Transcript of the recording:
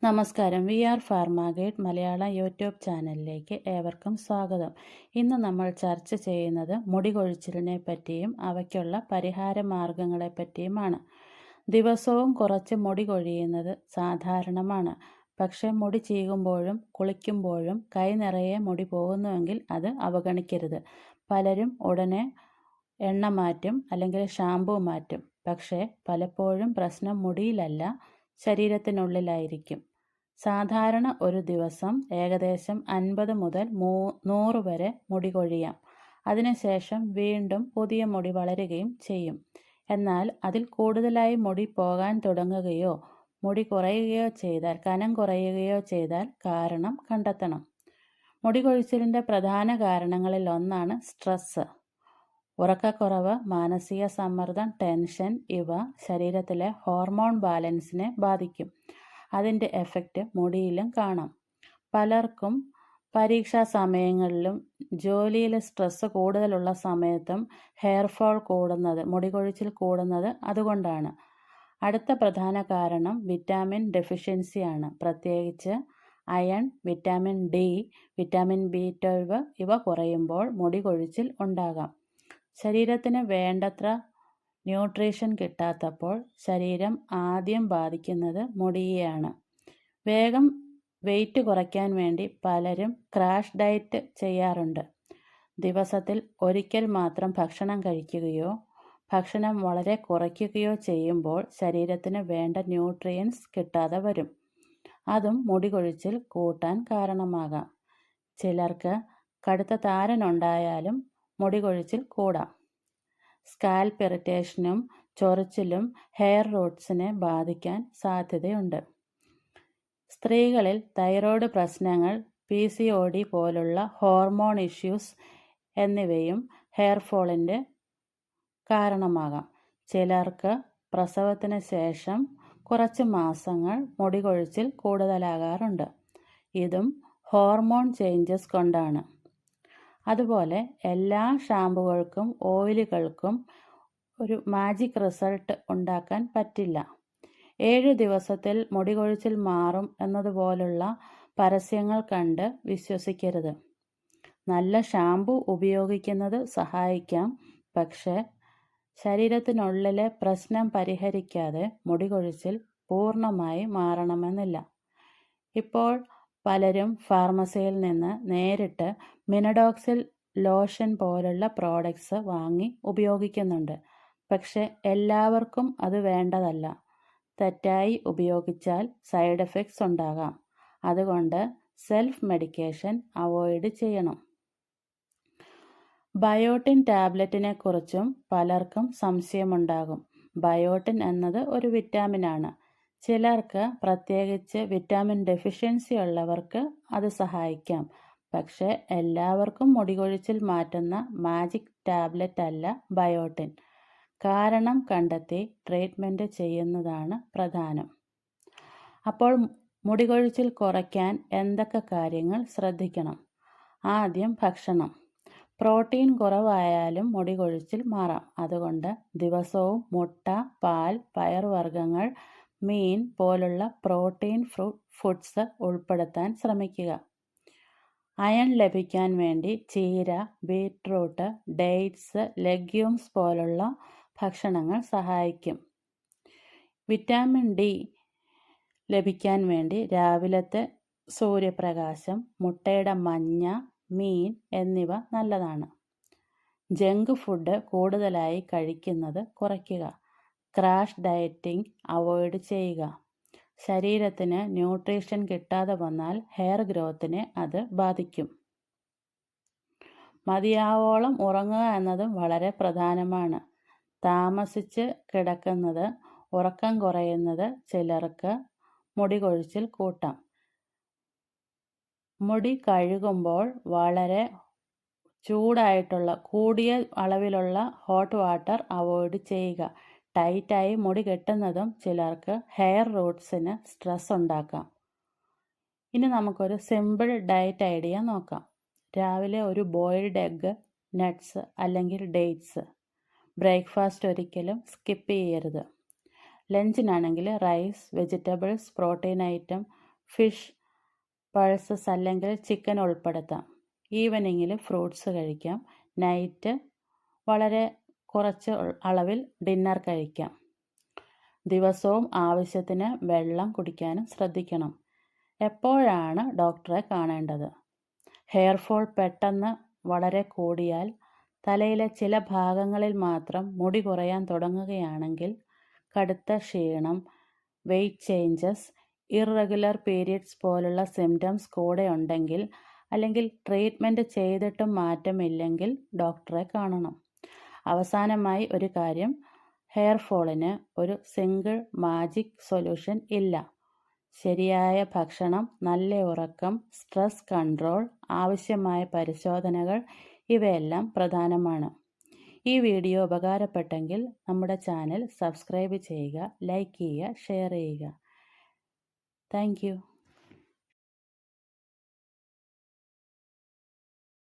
നമസ്കാരം. V R ഫാർമാഗേറ്റ് Malayalam YouTube ചാനലിലേക്ക് ഏവർക്കും സ്വാഗതം. ഇന്ന് നമ്മൾ ചർച്ച ചെയ്യുന്നത് മുടി കൊഴിച്ചിലിനെ പറ്റിയും അവയ്ക്കുള്ള പരിഹാര മാർഗങ്ങളെ പറ്റിയുമാണ്. ദിവസവും കുറച്ച് മുടി കൊഴിയുന്നത് സാധാരണമാണ്. പക്ഷേ മുടി ചീകുമ്പോഴും കുളിക്കുമ്പോഴും കൈ നിറയെ മുടി പോകുന്നുവെങ്കിൽ അത് അവഗണിക്കരുത്. പലരും ഉടനെ എണ്ണ മാറ്റും അല്ലെങ്കിൽ ഷാമ്പൂ മാറ്റും. പക്ഷേ പലപ്പോഴും പ്രശ്നം മുടിയിലല്ല, ശരീരത്തിനുള്ളിലായിരിക്കും. സാധാരണ ഒരു ദിവസം ഏകദേശം 50 മുതൽ 100 വരെ മുടി കൊഴിയാം. അതിനുശേഷം വീണ്ടും പുതിയ മുടി വളരുകയും ചെയ്യും. എന്നാൽ അതിൽ കൂടുതലായി മുടി പോകാൻ തുടങ്ങുകയോ മുടി കുറയുകയോ ചെയ്താൽ കനം കുറയുകയോ ചെയ്താൽ കാരണം കണ്ടെത്തണം. മുടി കൊഴിച്ചിലിൻ്റെ പ്രധാന കാരണങ്ങളിൽ ഒന്നാണ് സ്ട്രെസ്സ്. ഉറക്കക്കുറവ്, മാനസിക സമ്മർദ്ദം, ടെൻഷൻ ഇവ ശരീരത്തിലെ ഹോർമോൺ ബാലൻസിനെ ബാധിക്കും. അതിൻ്റെ എഫക്റ്റ് മുടിയിലും കാണാം. പലർക്കും പരീക്ഷാ സമയങ്ങളിലും ജോലിയിൽ സ്ട്രെസ്സ് കൂടുതലുള്ള സമയത്തും ഹെയർ ഫോൾ കൂടുന്നത്, മുടി കൊഴിച്ചിൽ കൂടുന്നത് അതുകൊണ്ടാണ്. അടുത്ത പ്രധാന കാരണം വിറ്റാമിൻ ഡെഫിഷ്യൻസിയാണ്. പ്രത്യേകിച്ച് iron, vitamin D, vitamin B12 ഇവ കുറയുമ്പോൾ മുടി കൊഴിച്ചിൽ ഉണ്ടാകാം. ശരീരത്തിന് വേണ്ടത്ര ന്യൂട്രീഷൻ കിട്ടാത്തപ്പോൾ ശരീരം ആദ്യം ബാധിക്കുന്നത് മുടിയെയാണ്. വേഗം വെയിറ്റ് കുറയ്ക്കാൻ വേണ്ടി പലരും ക്രാഷ് ഡയറ്റ് ചെയ്യാറുണ്ട്. ദിവസത്തിൽ ഒരിക്കൽ മാത്രം ഭക്ഷണം കഴിക്കുകയോ ഭക്ഷണം വളരെ കുറയ്ക്കുകയോ ചെയ്യുമ്പോൾ ശരീരത്തിന് വേണ്ട ന്യൂട്രിയൻസ് കിട്ടാതെ വരും. അതും മുടി കൊഴിച്ചിൽ കൂട്ടാൻ കാരണമാകാം. ചിലർക്ക് കടുത്ത താരനുണ്ടായാലും മുടി കൊഴിച്ചിൽ കൂടാം. സ്കാൽപ്പ് ഇറിറ്റേഷനും ചൊറിച്ചിലും ഹെയർ റൂട്ട്സിനെ ബാധിക്കാൻ സാധ്യതയുണ്ട്. സ്ത്രീകളിൽ തൈറോയ്ഡ് പ്രശ്നങ്ങൾ, PCOD പോലുള്ള ഹോർമോൺ ഇഷ്യൂസ് എന്നിവയും ഹെയർ ഫോളിൻ്റെ കാരണമാകാം. ചിലർക്ക് പ്രസവത്തിന് ശേഷം കുറച്ച് മാസങ്ങൾ മുടി കൊഴിച്ചിൽ കൂടുതലാകാറുണ്ട്. ഇതും ഹോർമോൺ ചേഞ്ചസ് കൊണ്ടാണ്. അതുപോലെ എല്ലാ ഷാമ്പുകൾക്കും ഓയിലുകൾക്കും ഒരു മാജിക് റിസൾട്ട് ഉണ്ടാക്കാൻ പറ്റില്ല. 7 ദിവസത്തിൽ മുടി കൊഴിച്ചിൽ മാറും എന്നതുപോലുള്ള പരസ്യങ്ങൾ കണ്ട് വിശ്വസിക്കരുത്. നല്ല ഷാമ്പു ഉപയോഗിക്കുന്നത് സഹായിക്കാം, പക്ഷേ ശരീരത്തിനുള്ളിലെ പ്രശ്നം പരിഹരിക്കാതെ മുടി കൊഴിച്ചിൽ പൂർണ്ണമായി മാറണമെന്നില്ല. ഇപ്പോൾ പലരും ഫാർമസിയിൽ നിന്ന് നേരിട്ട് മിനഡോക്സിൽ ലോഷൻ പോലുള്ള പ്രോഡക്ട്സ് വാങ്ങി ഉപയോഗിക്കുന്നുണ്ട്. പക്ഷെ എല്ലാവർക്കും അത് വേണ്ടതല്ല. തെറ്റായി ഉപയോഗിച്ചാൽ സൈഡ് എഫക്ട്സ് ഉണ്ടാകാം. അതുകൊണ്ട് സെൽഫ് മെഡിക്കേഷൻ അവോയ്ഡ് ചെയ്യണം. ബയോട്ടിൻ ടാബ്ലറ്റിനെ കുറിച്ചും പലർക്കും സംശയമുണ്ടാകും. ബയോട്ടിൻ എന്നത് ഒരു വിറ്റാമിനാണ്. ചിലർക്ക്, പ്രത്യേകിച്ച് വിറ്റാമിൻ ഡെഫിഷ്യൻസി ഉള്ളവർക്ക് അത് സഹായിക്കാം. പക്ഷേ എല്ലാവർക്കും മുടി കൊഴിച്ചിൽ മാറ്റുന്ന മാജിക് ടാബ്ലറ്റ് അല്ല ബയോട്ടിൻ. കാരണം കണ്ടെത്തി ട്രീറ്റ്മെൻറ്റ് ചെയ്യുന്നതാണ് പ്രധാനം. അപ്പോൾ മുടി കൊഴിച്ചിൽ കുറയ്ക്കാൻ എന്തൊക്കെ കാര്യങ്ങൾ ശ്രദ്ധിക്കണം? ആദ്യം ഭക്ഷണം. പ്രോട്ടീൻ കുറവായാലും മുടി കൊഴിച്ചിൽ മാറാം. അതുകൊണ്ട് ദിവസവും മുട്ട, പാൽ, പയറുവർഗ്ഗങ്ങൾ, മീൻ പോലുള്ള പ്രോട്ടീൻ ഫുഡ്സ് ഉൾപ്പെടുത്താൻ ശ്രമിക്കുക. അയൺ ലഭിക്കാൻ വേണ്ടി ചീര, ബീറ്റ്റൂട്ട്, ഡേറ്റ്സ്, ലെഗ്യൂംസ് പോലുള്ള ഭക്ഷണങ്ങൾ സഹായിക്കും. വിറ്റാമിൻ ഡി ലഭിക്കാൻ വേണ്ടി രാവിലത്തെ സൂര്യപ്രകാശം, മുട്ടയുടെ മഞ്ഞ, മീൻ എന്നിവ നല്ലതാണ്. ജങ്ക് ഫുഡ് കൂടുതലായി കഴിക്കുന്നത് കുറയ്ക്കുക. ക്രാഷ് ഡയറ്റിംഗ് അവോയ്ഡ് ചെയ്യുക. ശരീരത്തിന് ന്യൂട്രീഷൻ കിട്ടാതെ വന്നാൽ ഹെയർ ഗ്രോത്തിനെ അത് ബാധിക്കും. മതിയാവോളം ഉറങ്ങുക എന്നതും വളരെ പ്രധാനമാണ്. താമസിച്ച് കിടക്കുന്നത്, ഉറക്കം കുറയുന്നത് ചിലർക്ക് മുടി കൊഴിച്ചിൽ കൂട്ടാം. മുടി കഴുകുമ്പോൾ വളരെ ചൂടായിട്ടുള്ള, കൂടിയ അളവിലുള്ള ഹോട്ട് വാട്ടർ അവോയ്ഡ് ചെയ്യുക. ടൈറ്റായി മുടി കെട്ടുന്നതും ചിലർക്ക് ഹെയർ റൂട്ട്സിന് സ്ട്രെസ് ഉണ്ടാക്കാം. ഇനി നമുക്കൊരു സിമ്പിൾ ഡയറ്റ് ഐഡിയ നോക്കാം. രാവിലെ ഒരു ബോയിൽഡ് എഗ്ഗ്, നട്ട്സ് അല്ലെങ്കിൽ ഡേറ്റ്സ്. ബ്രേക്ക്ഫാസ്റ്റ് ഒരിക്കലും സ്കിപ്പ് ചെയ്യരുത്. ലഞ്ചിനാണെങ്കിൽ rice, vegetables, protein item, fish, pulses അല്ലെങ്കിൽ ചിക്കൻ ഉൾപ്പെടുത്താം. ഈവനിങ്ങിൽ ഫ്രൂട്ട്സ് കഴിക്കാം. നൈറ്റ് വളരെ കുറച്ച് അളവിൽ ഡിന്നർ കഴിക്കാം. ദിവസവും ആവശ്യത്തിന് വെള്ളം കുടിക്കാനും ശ്രദ്ധിക്കണം. എപ്പോഴാണ് ഡോക്ടറെ കാണേണ്ടത്? ഹെയർ ഫോൾ പെട്ടെന്ന് വളരെ കൂടിയാൽ, തലയിലെ ചില ഭാഗങ്ങളിൽ മാത്രം മുടി കുറയാൻ തുടങ്ങുകയാണെങ്കിൽ, കടുത്ത ക്ഷീണം, വെയ്റ്റ് ചേഞ്ചസ്, ഇറഗുലർ പീരിയഡ്സ് പോലുള്ള സിംറ്റംസ് കൂടെ ഉണ്ടെങ്കിൽ, അല്ലെങ്കിൽ ട്രീറ്റ്മെൻറ്റ് ചെയ്തിട്ടും മാറ്റമില്ലെങ്കിൽ ഡോക്ടറെ കാണണം. അവസാനമായി ഒരു കാര്യം, ഹെയർ ഫോളിന് ഒരു സിംഗിൾ മാജിക് സൊല്യൂഷൻ ഇല്ല. ശരിയായ ഭക്ഷണം, നല്ല ഉറക്കം, സ്ട്രെസ് കൺട്രോൾ, ആവശ്യമായ പരിശോധനകൾ ഇവയെല്ലാം പ്രധാനമാണ്. ഈ വീഡിയോ ഉപകാരപ്പെട്ടെങ്കിൽ നമ്മുടെ ചാനൽ സബ്സ്ക്രൈബ് ചെയ്യുക, ലൈക്ക് ചെയ്യുക, ഷെയർ ചെയ്യുക. Thank you.